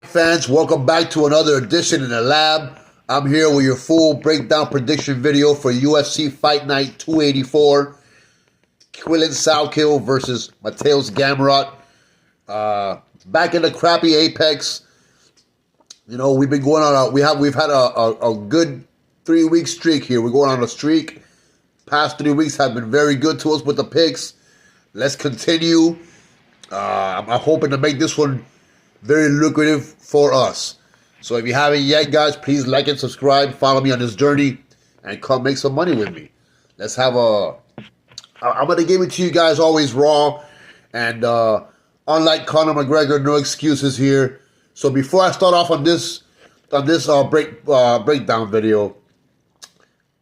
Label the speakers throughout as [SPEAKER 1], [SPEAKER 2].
[SPEAKER 1] Fans, welcome back to another edition in the lab. I'm here with your full breakdown prediction video for UFC Fight Night 284. Quillan Salkilld versus Mateusz Gamrot. Back in the crappy Apex. You know, we've been going on we've had a good 3-week streak here. We're going on a streak. Past 3 weeks have been very good to us with the picks. Let's continue. I'm hoping to make this one very lucrative for us. So if you haven't yet, guys, please like and subscribe. Follow me on this journey and come make some money with me. Let's have I'm going to give it to you guys always raw. And unlike Conor McGregor, no excuses here. So before I start off on this breakdown video,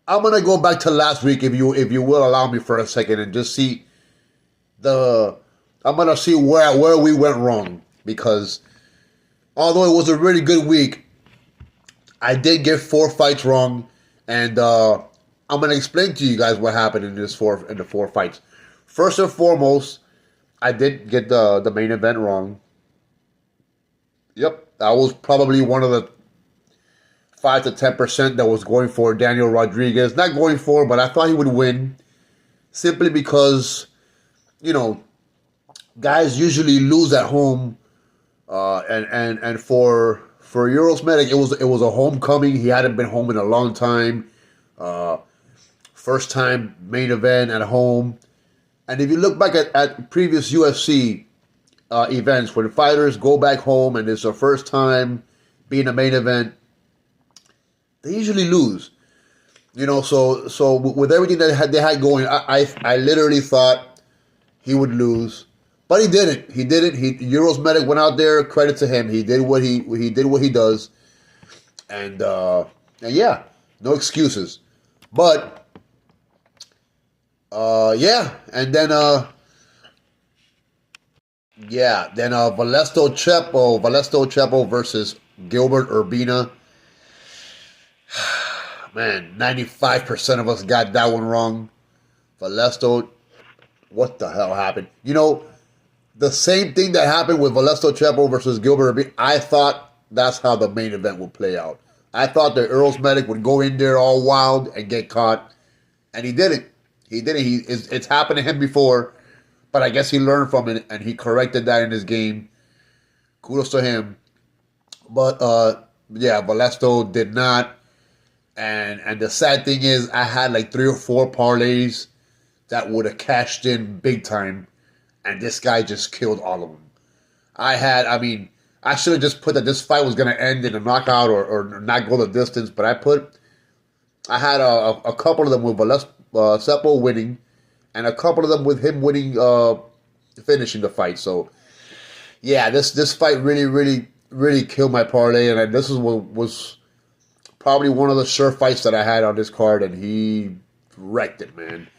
[SPEAKER 1] I'm going to go back to last week, if you will allow me for a second, and just see I'm going to see where we went wrong. Because although it was a really good week, I did get 4 fights wrong, and I'm going to explain to you guys what happened in the 4 fights. First and foremost, I did get the main event wrong. Yep, I was probably one of the 5 to 10% that was going for Daniel Rodriguez. Not going for, but I thought he would win, simply because, you know, guys usually lose at home. And for Eurosmedic, it was a homecoming. He hadn't been home in a long time. First time main event at home. And if you look back at previous UFC events, when fighters go back home and it's their first time being a main event, they usually lose. You know, so with everything that they had going, I literally thought he would lose. But he didn't. Eurosmedic went out there. Credit to him. He did what he does, and yeah, no excuses. But yeah, and then Valesto Chepo versus Gilbert Urbina. Man, 95% of us got that one wrong. Valesto, what the hell happened? You know, the same thing that happened with Valesto Chepo versus Gilbert Urbina, I thought that's how the main event would play out. I thought that Eurosmedic would go in there all wild and get caught, and he didn't. It's happened to him before, but I guess he learned from it and he corrected that in his game. Kudos to him. But yeah, Valesto did not. And the sad thing is, I had like 3 or 4 parlays that would have cashed in big time. And this guy just killed all of them. I should have just put that this fight was going to end in a knockout or not go the distance. But I had a couple of them with Seppo winning, and a couple of them with him winning, finishing the fight. So, yeah, this fight really killed my parlay. And this was probably one of the sure fights that I had on this card, and he wrecked it, man.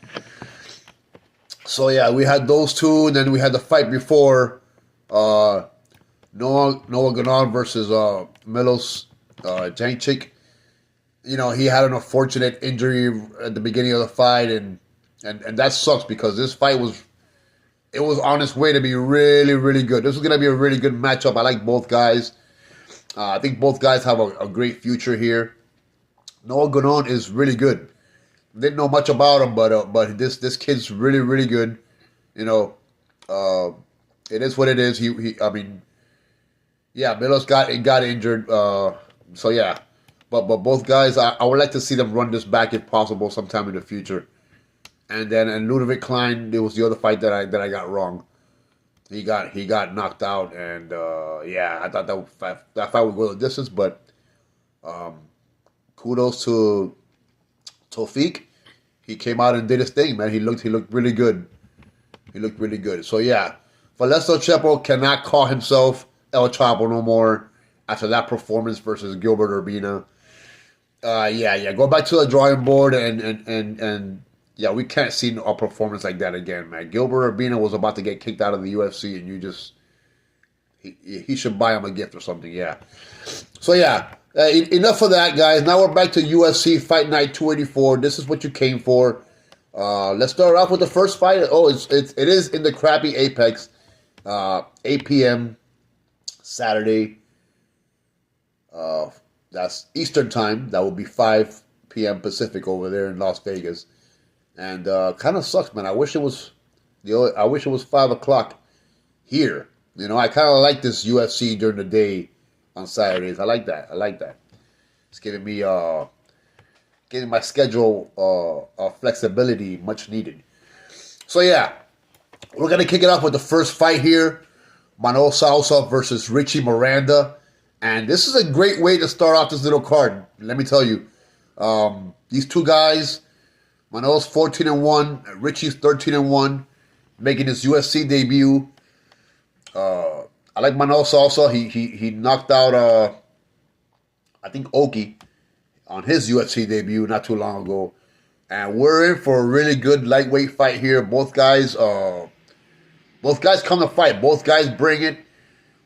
[SPEAKER 1] So yeah, we had those two, and then we had the fight before, Noah Ganon versus Milos Jančić. You know, he had an unfortunate injury at the beginning of the fight, and that sucks because this fight was on its way to be really good. This was gonna be a really good matchup. I like both guys. I think both guys have a great future here. Noah Ganon is really good. Didn't know much about him, but this kid's really good. You know, it is what it is. Yeah, Milos got injured. So yeah, but both guys, I would like to see them run this back if possible sometime in the future. And Ludovic Klein, it was the other fight that I got wrong. He got knocked out, and yeah, I thought that fight would go the distance, but kudos to Tofik. He came out and did his thing, man. He looked really good. So yeah, Valesto Chepo cannot call himself El Chapo no more after that performance versus Gilbert Urbina. Yeah. Go back to the drawing board and yeah, we can't see a performance like that again, man. Gilbert Urbina was about to get kicked out of the UFC, and he should buy him a gift or something. Yeah. So yeah. Enough of that, guys. Now we're back to UFC Fight Night 284. This is what you came for. Let's start off with the first fight. Oh, it is in the crappy Apex. 8 p.m. Saturday. That's Eastern time. That will be 5 p.m. Pacific over there in Las Vegas. And kind of sucks, man. I wish it was 5 o'clock here. I kind of like this UFC during the day on Saturdays. I like that. It's giving me getting my schedule flexibility much needed. So yeah, we're gonna kick it off with the first fight here: Mateusz versus Richie Miranda, and this is a great way to start off this little card. Let me tell you, these two guys, Mateusz 14-1, Richie's 13-1, making his UFC debut. I like Mateusz also. He knocked out I think Oki on his UFC debut not too long ago. And we're in for a really good lightweight fight here. Both guys come to fight. Both guys bring it.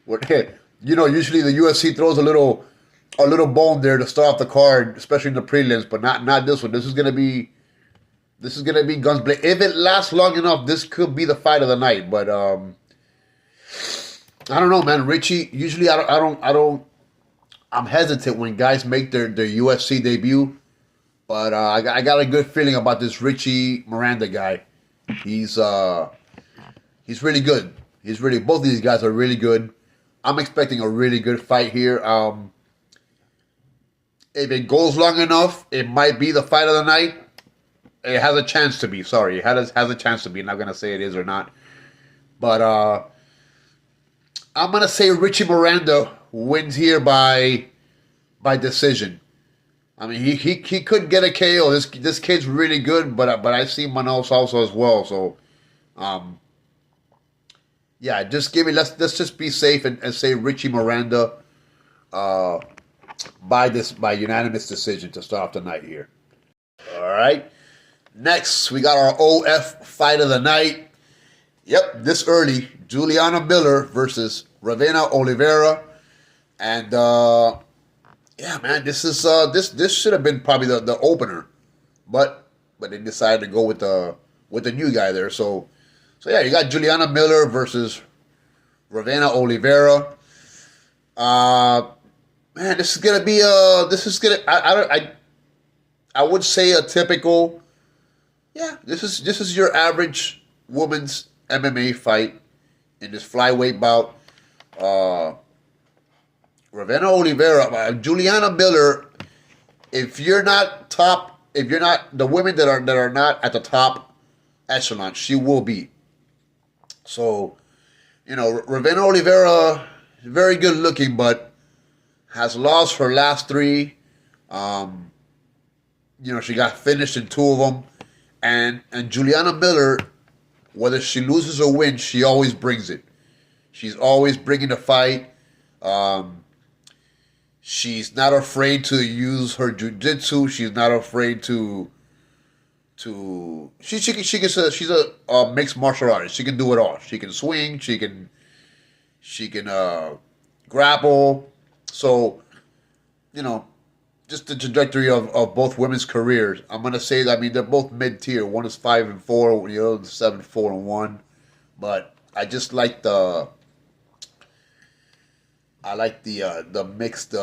[SPEAKER 1] Usually the UFC throws a little bone there to start off the card, especially in the prelims, but not this one. This is gonna be guns blazing. If it lasts long enough, this could be the fight of the night. But I don't know, man. Richie, usually I'm hesitant when guys make their UFC debut. But I got a good feeling about this Richie Miranda guy. He's really good. Both of these guys are really good. I'm expecting a really good fight here. If it goes long enough, it might be the fight of the night. It has a chance to be. Sorry, it has a chance to be. I'm not gonna say it is or not. But I'm gonna say Richie Miranda wins here by decision. I mean, he could get a KO. This kid's really good, but I see Mateusz also as well. So, yeah, just give me. Let's just be safe and say Richie Miranda by unanimous decision to start off the night here. All right. Next, we got our OF fight of the night. Yep, this early, Juliana Miller versus Ravena Oliveira, and yeah, man, this should have been probably the opener, but they decided to go with the new guy there. So yeah, you got Juliana Miller versus Ravena Oliveira. Man, this is gonna be I would say a typical. Yeah, this is your average woman's MMA fight in this flyweight bout. Ravena Oliveira, Juliana Miller. If you're not the women that are not at the top echelon, she will be. So, Ravena Oliveira is very good looking, but has lost her last 3. She got finished in 2 of them. And Juliana Miller, whether she loses or wins, she always brings it. She's always bringing the fight. She's not afraid to use her jiu-jitsu. She's not afraid to. She's a mixed martial artist. She can do it all. She can swing. She can grapple. So, just the trajectory of both women's careers. I'm gonna say that. I mean, they're both mid-tier. One is 5-4, the other is 7-4-1. But I just like the mixed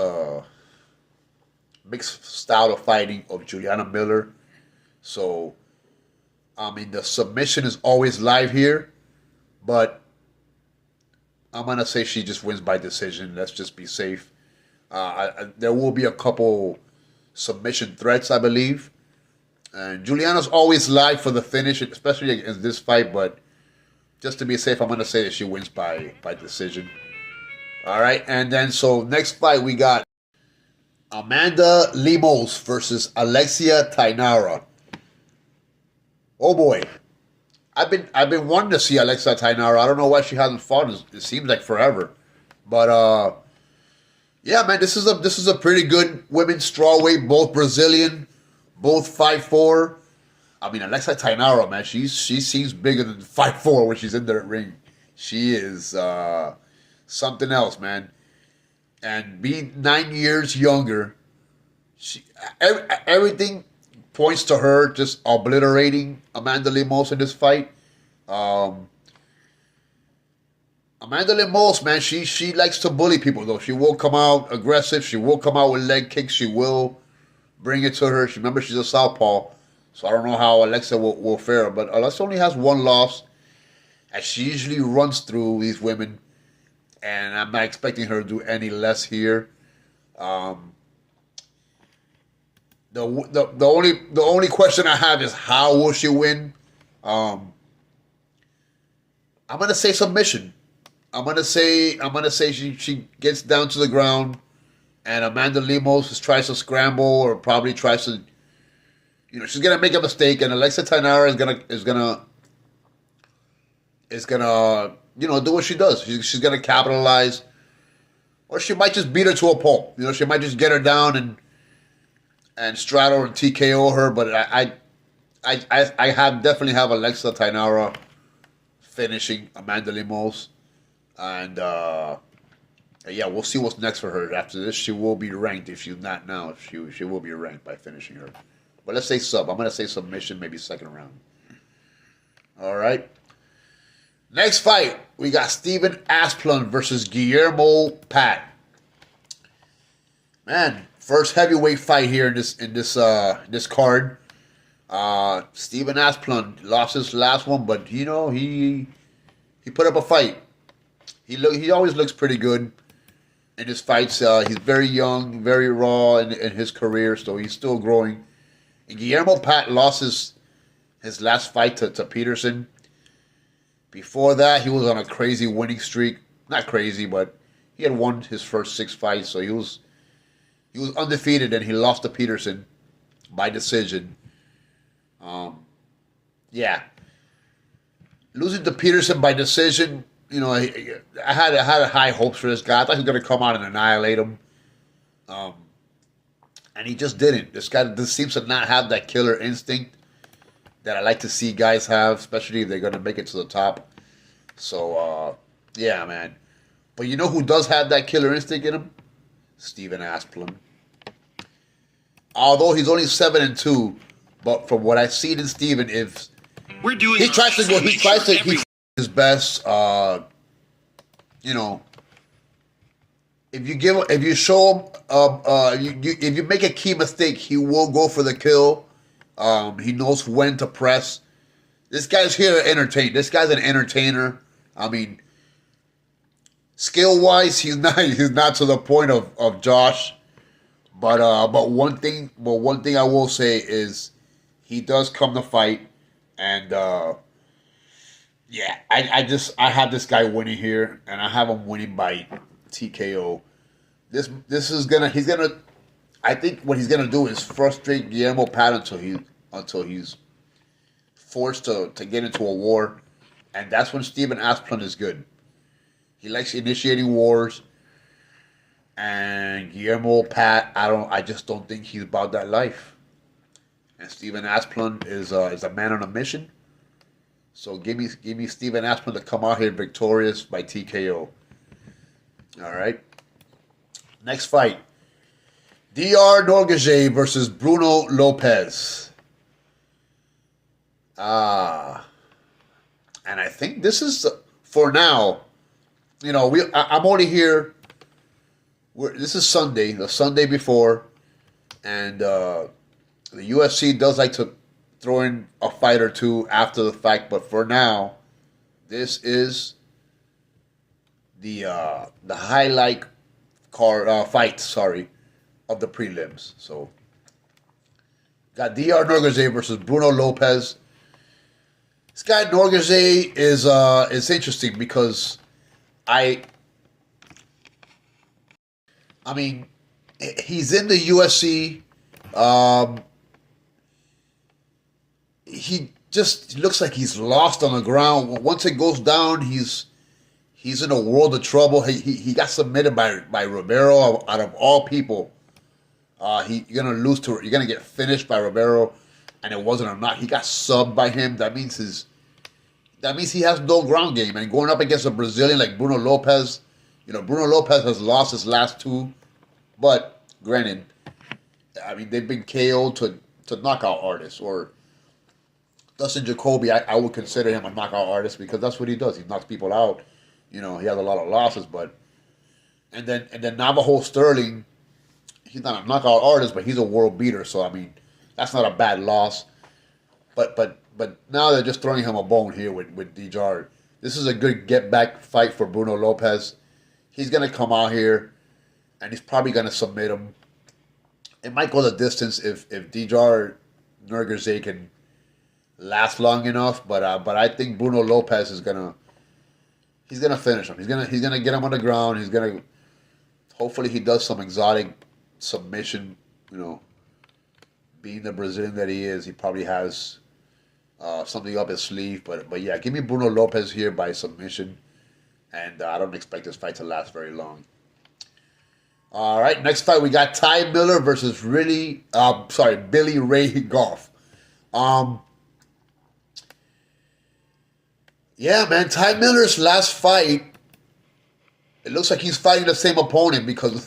[SPEAKER 1] style of fighting of Juliana Miller. So, I mean, the submission is always live here, but I'm gonna say she just wins by decision. Let's just be safe. There will be a couple submission threats, I believe. And Juliana's always live for the finish, especially in this fight. But just to be safe, I'm going to say that she wins by decision. All right. And then, so next fight, we got Amanda Lemos versus Alexia Tainara. Oh, boy. I've been wanting to see Alexia Tainara. I don't know why she hasn't fought. It seems like forever. But, yeah, man, this is a pretty good women's strawweight, both Brazilian, both 5'4". I mean, Alexia Tainara, man, she seems bigger than 5'4" when she's in the ring. She is something else, man. And being 9 years younger, everything points to her just obliterating Amanda Lemos in this fight. Amanda Lemos, man, she likes to bully people though. She will come out aggressive. She will come out with leg kicks. She will bring it to her. Remember, she's a southpaw, so I don't know how Alexa will fare. But Alexa only has one loss, and she usually runs through these women, and I'm not expecting her to do any less here. Um, the only question I have is how will she win? Um, I'm gonna say submission. I'm gonna say she gets down to the ground, and Amanda Lemos tries to scramble or probably tries to, she's gonna make a mistake, and Alexa Tainara is gonna do what she does. She's gonna capitalize, or she might just beat her to a pulp. She might just get her down and straddle and TKO her. But I definitely have Alexa Tainara finishing Amanda Lemos. And yeah, we'll see what's next for her. After this, she will be ranked. If she's not now, she will be ranked by finishing her. But let's say sub. I'm gonna say submission, maybe second round. All right. Next fight, we got Steven Asplund versus Guillermo Pat. Man, first heavyweight fight here in this card. Steven Asplund lost his last one, but he put up a fight. He always looks pretty good in his fights. He's very young, very raw in his career, so he's still growing. And Guillermo Pat lost his last fight to Peterson. Before that, he was on a crazy winning streak. Not crazy, but he had won his first 6 fights, so he was undefeated, and he lost to Peterson by decision. Yeah, losing to Peterson by decision. I had high hopes for this guy. I thought he was going to come out and annihilate him. And he just didn't. This guy just seems to not have that killer instinct that I like to see guys have, especially if they're going to make it to the top. So, yeah, man. But you know who does have that killer instinct in him? Steven Asplund. Although he's only 7-2, but from what I've seen in Steven, if he tries his best. If you show him, if you make a key mistake, he will go for the kill. He knows when to press. This guy's here to entertain. This guy's an entertainer. I mean, skill wise, he's not to the point of Josh. But one thing I will say is he does come to fight, and yeah, I have this guy winning here, and I have him winning by TKO. I think what he's gonna do is frustrate Guillermo Pat until he's forced to get into a war, and that's when Steven Asplund is good. He likes initiating wars, and Guillermo Pat, I just don't think he's about that life. And Steven Asplund is a man on a mission. So give me Steven Asplund to come out here victorious by TKO. All right. Next fight. DR Norgage versus Bruno Lopez. And I think this is, for now, I'm only here. This is Sunday, the Sunday before, and the UFC does like to throw in a fight or two after the fact, but for now, this is the highlight fight. Of the prelims. So, got DR Norgage versus Bruno Lopez. This guy Norgage is interesting because I mean, he's in the UFC. He just looks like he's lost on the ground. Once it goes down, he's in a world of trouble. He got submitted by Ribeiro out of all people. You're gonna get finished by Ribeiro, and it wasn't a knock. He got subbed by him. That means he has no ground game. And going up against a Brazilian like Bruno Lopez, Bruno Lopez has lost his last 2, but granted, I mean they've been KO'd to knockout artists. Or Dustin Jacoby, I would consider him a knockout artist because that's what he does. He knocks people out. You know, he has a lot of losses, but and then Navajo Sterling, he's not a knockout artist, but he's a world beater. So I mean, that's not a bad loss. But now they're just throwing him a bone here with Djar. This is a good get back fight for Bruno Lopez. He's gonna come out here, and he's probably gonna submit him. It might go the distance if Djar Nurgaze can last long enough, but I think Bruno Lopez is gonna finish him. He's gonna get him on the ground. He's gonna hopefully he does some exotic submission. You know, being the Brazilian that he is, he probably has something up his sleeve. But yeah, give me Bruno Lopez here by submission, and I don't expect this fight to last very long. All right, next fight we got Ty Miller versus Billy Ray Goff. Yeah, man, Ty Miller's last fight, it looks like he's fighting the same opponent because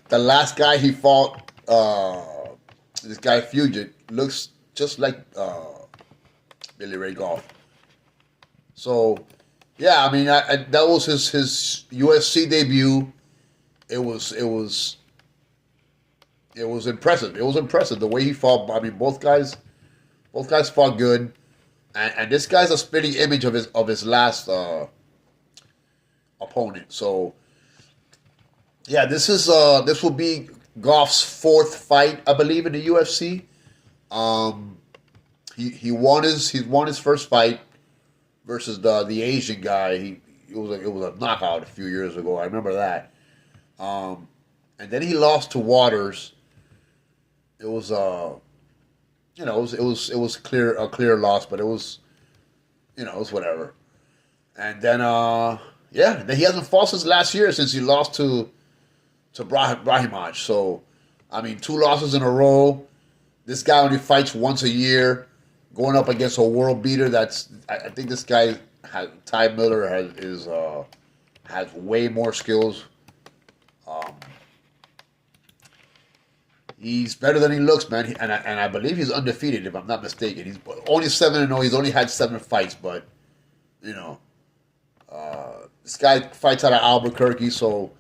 [SPEAKER 1] the last guy he fought, this guy Fugit, looks just like Billy Ray Goff. So, yeah, I mean, that was his UFC debut. It was impressive. It was impressive the way he fought. I mean, both guys fought good, and this guy's a spitting image of his last opponent. So, yeah, this will be Goff's fourth fight, I believe, in the UFC. He won his first fight versus the Asian guy. It was a knockout a few years ago. I remember that. And then he lost to Waters. It was it was a clear loss, but it was whatever. And then then he hasn't fought since last year since he lost to Brahimaj. So I mean, 2 losses in a row. This guy only fights once a year, going up against a world beater. I think this guy Ty Miller has way more skills. He's better than he looks, man. And I believe he's undefeated, if I'm not mistaken. He's only 7-0. He's only had 7 fights, but this guy fights out of Albuquerque, so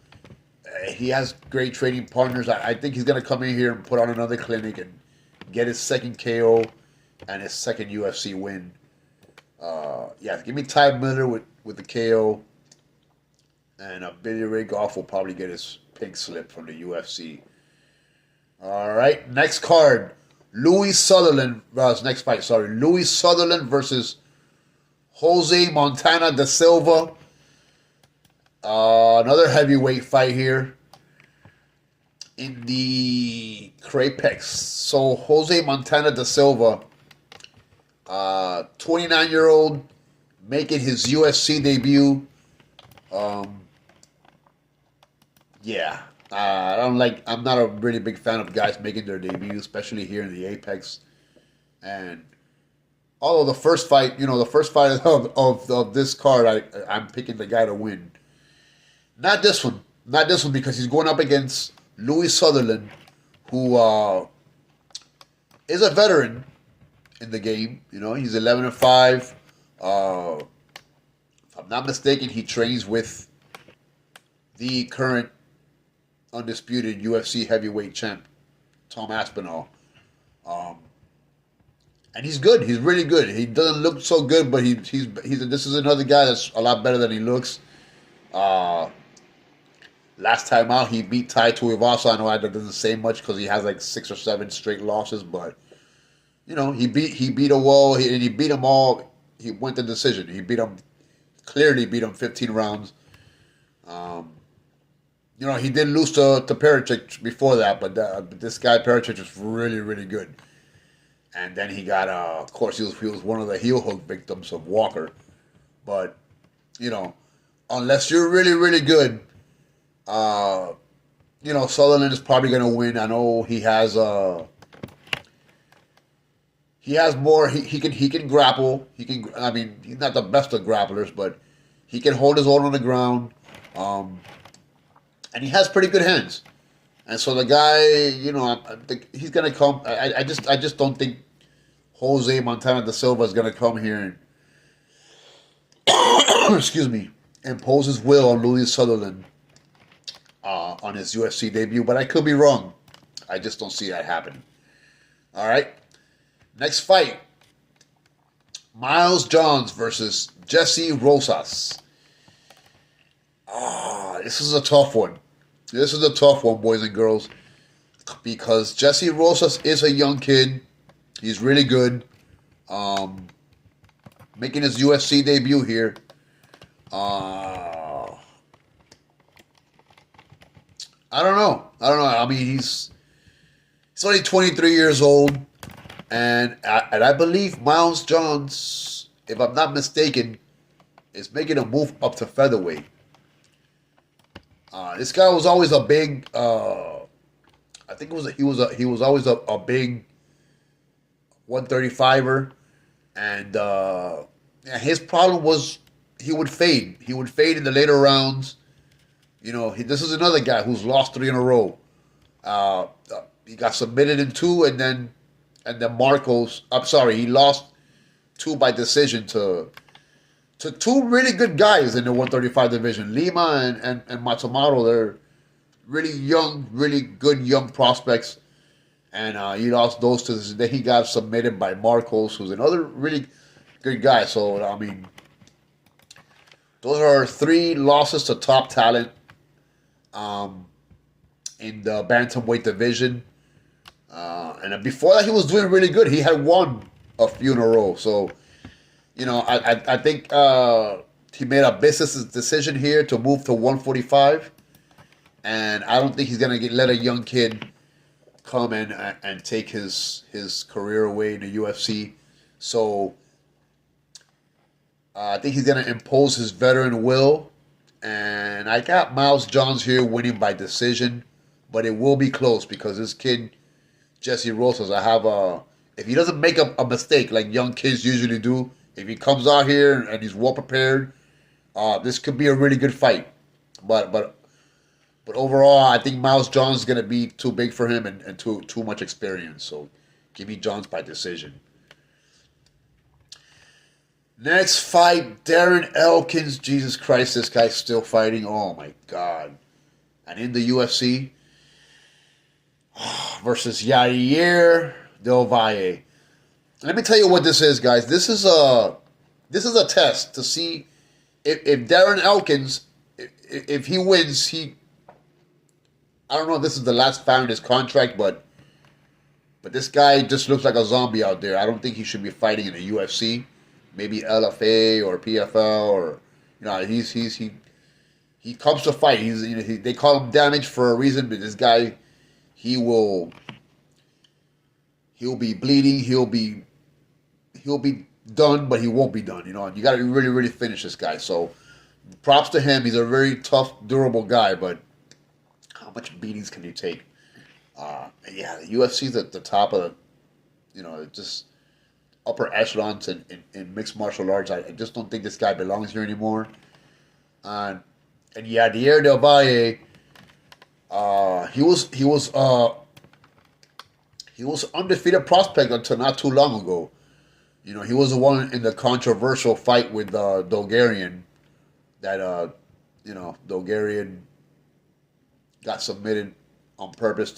[SPEAKER 1] he has great training partners. I think he's gonna come in here and put on another clinic and get his second KO and his second UFC win. Give me Ty Miller with the KO, and Billy Ray Goff will probably get his pink slip from the UFC. All right, next card, Louis Sutherland versus Jose Montana da Silva. Another heavyweight fight here in the Crapex. So Jose Montana da Silva, 29-year-old, making his UFC debut. I'm not a really big fan of guys making their debut, especially here in the Apex. And although the first fight of this card, I'm picking the guy to win. Not this one because he's going up against Louis Sutherland, who is a veteran in the game. He's 11-5. If I'm not mistaken, he trains with the current undisputed UFC heavyweight champ, Tom Aspinall. And he's good. He's really good. He doesn't look so good, but this is another guy that's a lot better than he looks. Last time out, he beat Tai Tuivasa. I know that doesn't say much because he has like 6 or 7 straight losses, but he beat a wall, and he beat them all. He went to decision. He clearly beat him 15 rounds. He did lose to Pericic before that, but this guy Pericic is really, really good. And then he got, of course, he was one of the heel hook victims of Walker. But, unless you're really, really good, Sutherland is probably going to win. I know he has more. He can grapple. He's not the best of grapplers, but he can hold his own on the ground. And he has pretty good hands. And so the guy, I think he's going to come. I just don't think Jose Montana da Silva is going to come here and excuse me, impose his will on Louis Sutherland on his UFC debut, but I could be wrong. I just don't see that happening. All right. Next fight. Miles Johns versus Jesse Rosas. This is a tough one. This is a tough one, boys and girls, because Jesse Rosas is a young kid. He's really good. Making his UFC debut here. I don't know. I mean, he's only 23 years old, and I believe Miles Johns, if I'm not mistaken, is making a move up to featherweight. This guy was always a big. I think he was always a big 135er, and his problem was he would fade. He would fade in the later rounds. You know, this is another guy who's lost 3 in a row. He got submitted in 2, and then Marcos. I'm sorry, he lost 2 by decision to 2 really good guys in the 135 division. Lima and Matsumoto. They're really young, really good young prospects, and he lost those to. Then he got submitted by Marcos, who's another really good guy. So I mean, those are 3 losses to top talent. In the bantamweight division, and before that he was doing really good. He had won a few in a row. So, you know, I think he made a business decision here to move to 145, and I don't think he's gonna let a young kid come and take his career away in the UFC. So I think he's gonna impose his veteran will. And I got Miles Johns here winning by decision, but it will be close because this kid, Jesse Rosas, if he doesn't make a mistake like young kids usually do, if he comes out here and he's well prepared, this could be a really good fight. But overall, I think Miles Johns is going to be too big for him and too much experience. So give me Johns by decision. Next fight, Darren Elkins. Jesus Christ, this guy's still fighting. Oh, my God. And in the UFC, versus Yair Del Valle. Let me tell you what this is, guys. This is a test to see if Darren Elkins, if he wins, I don't know if this is the last fight in his contract, but this guy just looks like a zombie out there. I don't think he should be fighting in the UFC. Maybe LFA or PFL, or he comes to fight. They call him damaged for a reason, but this guy, he'll be bleeding. He'll be done, but he won't be done. You know, you got to really, really finish this guy. So, props to him. He's a very tough, durable guy, but how much beatings can you take? The UFC's at the top of, just upper echelons in mixed martial arts. I just don't think this guy belongs here anymore. And Yair Del Valle, he was undefeated prospect until not too long ago. You know, he was the one in the controversial fight with Bulgarian that Bulgarian got submitted on purpose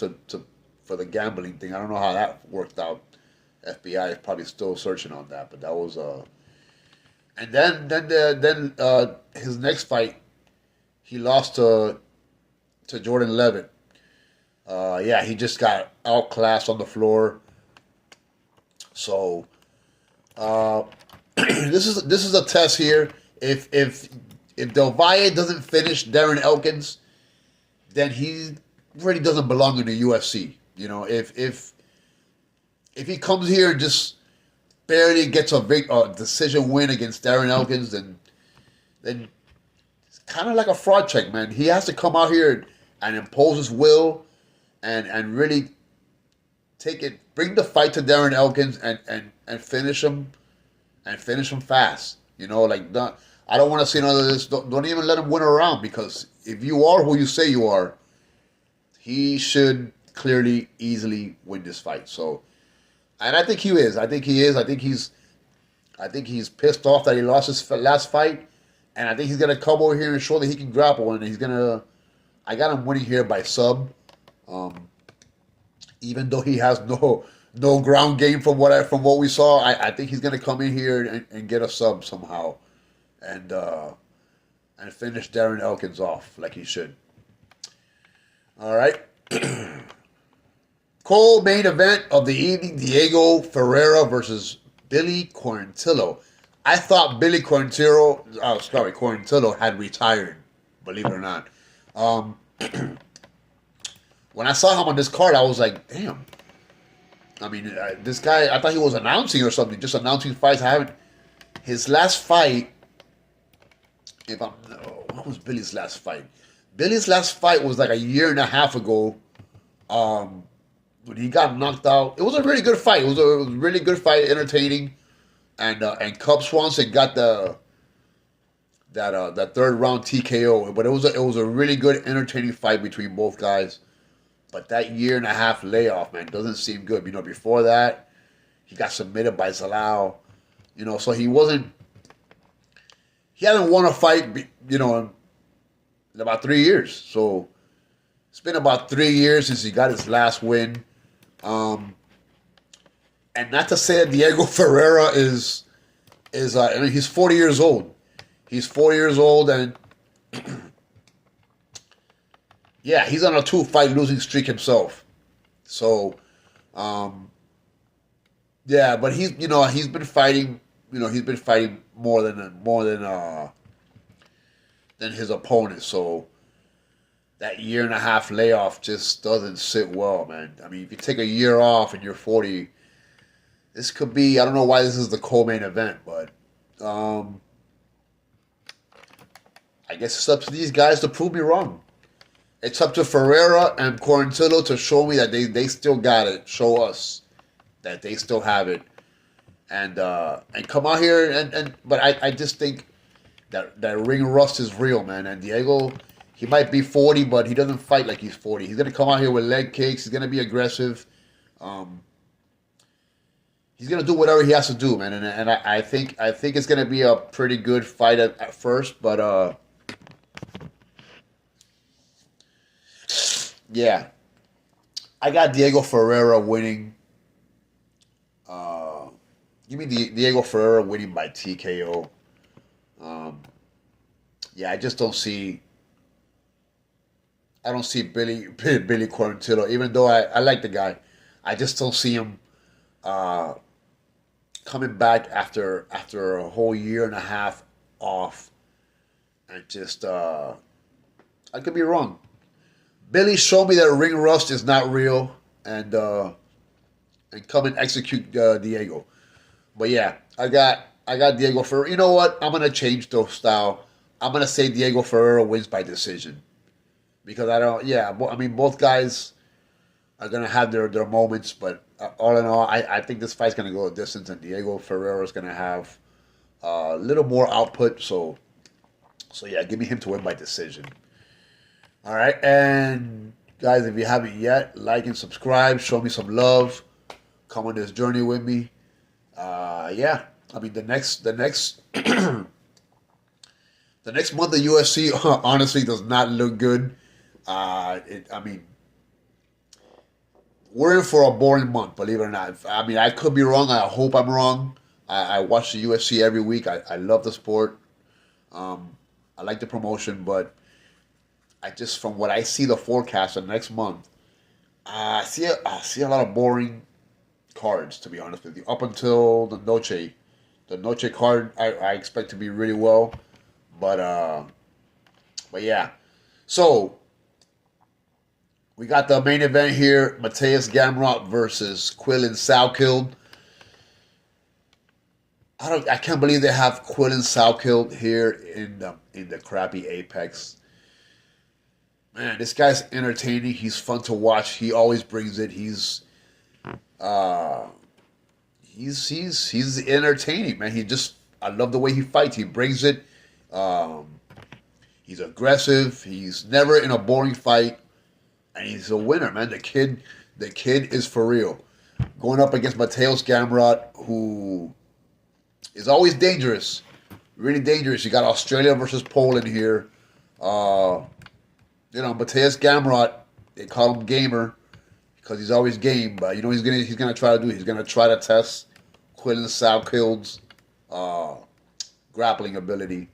[SPEAKER 1] for the gambling thing. I don't know how that worked out. FBI is probably still searching on that, but that was and then his next fight, he lost to Jordan Levitt. He just got outclassed on the floor. So this is a test here. If Del Valle doesn't finish Darren Elkins, then he really doesn't belong in the UFC. You know, if he comes here and just barely gets a big decision win against Darren Elkins, then it's kind of like a fraud check, man. He has to come out here and impose his will and really bring the fight to Darren Elkins and finish him fast. You know, I don't want to see none of this. Don't even let him win a round, because if you are who you say you are, he should clearly, easily win this fight. So. And I think he is. I think he's pissed off that he lost his last fight, And I think he's gonna come over here and show that he can grapple, and he's gonna. I got him winning here by sub, um, even though he has no ground game from what we saw. I think he's gonna come in here and get a sub somehow, and finish Darren Elkins off like he should. All right. Co-main event of the evening: Diego Ferreira versus Billy Quarantillo. I thought Quarantillo had retired, believe it or not. When I saw him on this card, I was like, damn. I mean, this guy, I thought he was announcing or something, just announcing fights. His last fight, what was Billy's last fight? Billy's last fight was like a year and a half ago, when he got knocked out. It was a really good fight. It was a really good fight, entertaining. And Cub Swanson got that third round TKO, but it was a really good, entertaining fight between both guys. But that year and a half layoff, man, doesn't seem good. Before that, he got submitted by Zalal. So he hasn't won a fight, in about 3 years. So it's been about 3 years since he got his last win. And not to say that Diego Ferreira is he's 40 years old. He's 40 years old, and yeah, he's on a 2-fight losing streak himself. So, yeah, but he's been fighting. He's been fighting more than his opponent. So that year and a half layoff just doesn't sit well, man. I mean, if you take a year off and you're 40. This could be, I don't know why this is the co-main event, but I guess it's up to these guys to prove me wrong. It's up to Ferreira and Quarantillo to show me that they still got it. Show us that they still have it. And come out here but I just think that ring rust is real, man. And Diego, he might be 40, but he doesn't fight like he's 40. He's gonna come out here with leg kicks, he's gonna be aggressive. He's gonna do whatever he has to do, man, and I think it's gonna be a pretty good fight at first, but yeah, I got Diego Ferreira winning. Give me Diego Ferreira winning by TKO. Yeah, I just don't see. I don't see Billy Quarantillo, even though I like the guy. I just don't see him. Coming back after a whole year and a half off, and just I could be wrong. Billy showed me that ring rust is not real, and come and execute Diego. But yeah, I got Diego Ferreira. You know what? I'm gonna change the style. I'm gonna say Diego Ferreira wins by decision, because I don't. Yeah, I mean, both guys are gonna have their moments, but all in all, I think this fight's gonna go a distance, and Diego Ferreira is gonna have a little more output. So yeah, give me him to win by decision. All right, and guys, if you haven't yet, like and subscribe. Show me some love. Come on this journey with me. Yeah, I mean the next the next month of UFC honestly does not look good. I mean, we're in for a boring month, believe it or not. I mean, I could be wrong. I hope I'm wrong. I watch the UFC every week. I love the sport. I like the promotion, but I just, from what I see the forecast of next month, I see a lot of boring cards, to be honest with you. Up until the Noche. The Noche card I expect to be really well. But yeah. So we got the main event here, Mateusz Gamrot versus Quillan Salkilld. I can't believe they have Quillan Salkilld here in the crappy Apex. Man, this guy's entertaining. He's fun to watch. He always brings it. He's entertaining, man. I love the way he fights. He brings it. He's aggressive. He's never in a boring fight, and he's a winner, man. The kid is for real. Going up against Mateusz Gamrot, who is always dangerous. really dangerous. You got Australia versus Poland here. Mateusz Gamrot, they call him Gamer because he's always game. But he's gonna try to do. He's gonna try to test Quillan Salkild's grappling ability,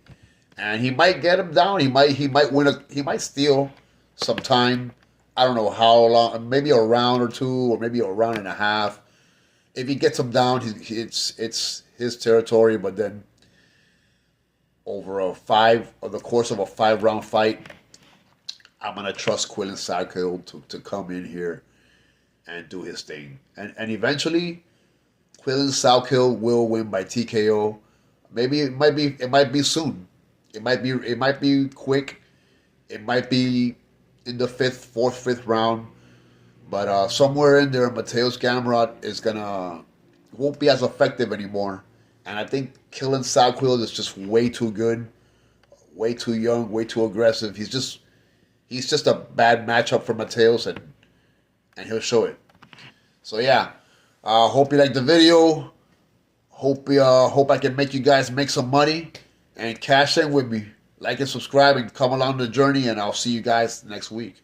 [SPEAKER 1] and he might get him down. He might win. He might steal some time. I don't know how long. Maybe a round or two, or maybe a round and a half. If he gets him down, it's his territory. But then over the course of a 5-round fight, I'm gonna trust Quillan Salkilld to come in here and do his thing. And eventually Quillan Salkilld will win by TKO. Maybe it might be soon. It might be quick. It might be in the fifth round. But somewhere in there, Mateusz Gamrot won't be as effective anymore. And I think Quillan Salkilld is just way too good, way too young, way too aggressive. He's just a bad matchup for Mateusz, and he'll show it. So yeah, hope you liked the video. Hope I can make you guys make some money and cash in with me. Like and subscribe and come along the journey, and I'll see you guys next week.